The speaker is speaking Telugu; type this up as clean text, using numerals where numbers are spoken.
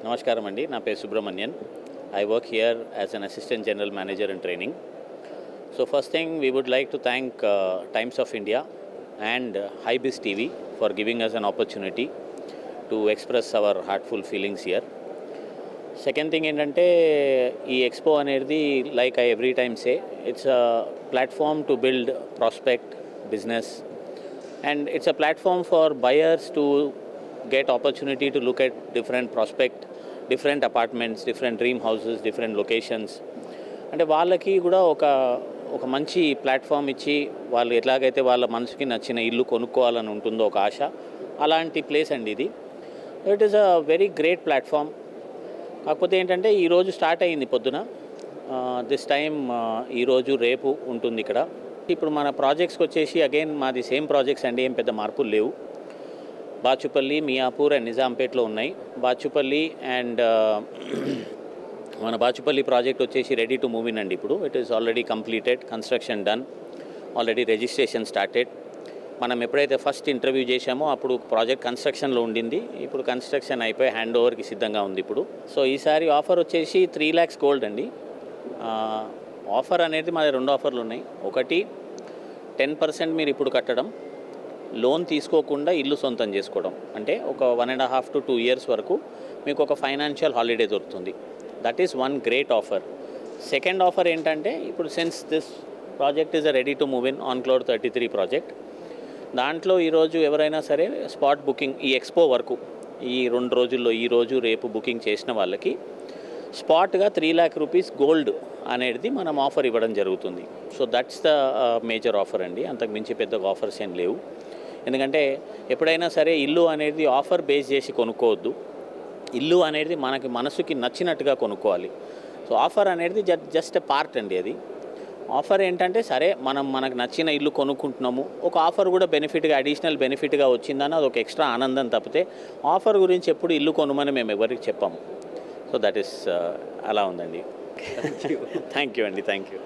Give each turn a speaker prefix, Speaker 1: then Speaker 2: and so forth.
Speaker 1: నమస్కారం అండి. నా పేరు Subramanian. I work here as an assistant general manager in training. So first thing, we would like to thank Times of India and Hybiz TV for giving us an opportunity to express our heartful feelings here. Second thing ఏంటంటే ఈ ఎక్స్పో అనేది like I every time say it's a platform to build prospect business and it's a platform for buyers to get opportunity to look at different prospect, different apartments, different dream houses, different locations. అంటే వాళ్ళకి కూడా ఒక మంచి ప్లాట్ఫామ్ ఇచ్చి వాళ్ళు ఎట్లాగైతే వాళ్ళ మనసుకి నచ్చిన ఇల్లు కొనుక్కోవాలని ఉంటుందో ఒక ఆశ, అలాంటి ప్లేస్ అండి ఇది. It is a very great platform. కాకపోతే ఏంటంటే ఈరోజు స్టార్ట్ అయ్యింది పొద్దున, దిస్ టైం ఈరోజు రేపు ఉంటుంది ఇక్కడ. ఇప్పుడు మన ప్రాజెక్ట్స్కి వచ్చేసి అగైన్ మాది సేమ్ ప్రాజెక్ట్స్ అండి, ఏం పెద్ద మార్పులు లేవు. బాచుపల్లి, మియాపూర్ అండ్ నిజాంపేట్లో ఉన్నాయి. బాచుపల్లి అండ్ మన బాచుపల్లి ప్రాజెక్ట్ వచ్చేసి రెడీ టు మూవ్ ఇన్ అండి. ఇప్పుడు it is already completed, construction done, already registration started. మనం ఎప్పుడైతే ఫస్ట్ ఇంటర్వ్యూ చేశామో అప్పుడు ప్రాజెక్ట్ కన్స్ట్రక్షన్లో ఉండింది. ఇప్పుడు కన్స్ట్రక్షన్ అయిపోయి హ్యాండ్ ఓవర్కి సిద్ధంగా ఉంది ఇప్పుడు. సో ఈసారి ఆఫర్ వచ్చేసి 3 lakhs గోల్డ్ అండి. ఆఫర్ అనేది మాది 2 ఆఫర్లు ఉన్నాయి. ఒకటి 10% మీరు ఇప్పుడు కట్టడం, లోన్ తీసుకోకుండా ఇల్లు సొంతం చేసుకోవడం. అంటే ఒక 1.5 to 2 years వరకు మీకు ఒక ఫైనాన్షియల్ హాలిడే దొరుకుతుంది. That is one great offer. Second offer ఏంటంటే ఇప్పుడు since this project is a ready to move in on cloud 33 project, దాంట్లో ఈరోజు ఎవరైనా సరే స్పాట్ బుకింగ్ ఈ ఎక్స్పో వరకు ఈ 2 రోజుల్లో ఈరోజు రేపు బుకింగ్ చేసిన వాళ్ళకి స్పాట్గా 3 lakh rupees గోల్డ్ అనేది మనం ఆఫర్ ఇవ్వడం జరుగుతుంది. So that's the major offer అండి. అంతకు మించి పెద్ద ఆఫర్స్ ఏం లేవు. ఎందుకంటే ఎప్పుడైనా సరే ఇల్లు అనేది ఆఫర్ బేస్ చేసి కొనుక్కోవద్దు. ఇల్లు అనేది మనసుకి నచ్చినట్టుగా కొనుక్కోవాలి. సో ఆఫర్ అనేది జస్ట్ ఎ పార్ట్ అండి. అది ఆఫర్ ఏంటంటే సరే మనకు నచ్చిన ఇల్లు కొనుక్కుంటున్నాము, ఒక ఆఫర్ కూడా బెనిఫిట్గా అడిషనల్ బెనిఫిట్గా వచ్చిందని అది ఒక ఎక్స్ట్రా ఆనందం తప్పితే ఆఫర్ గురించి ఎప్పుడు ఇల్లు కొనుమని మేము ఎవరికి చెప్పాము. సో దట్ ఈస్ అలా ఉందండి. థ్యాంక్ యూ అండి. Thank you.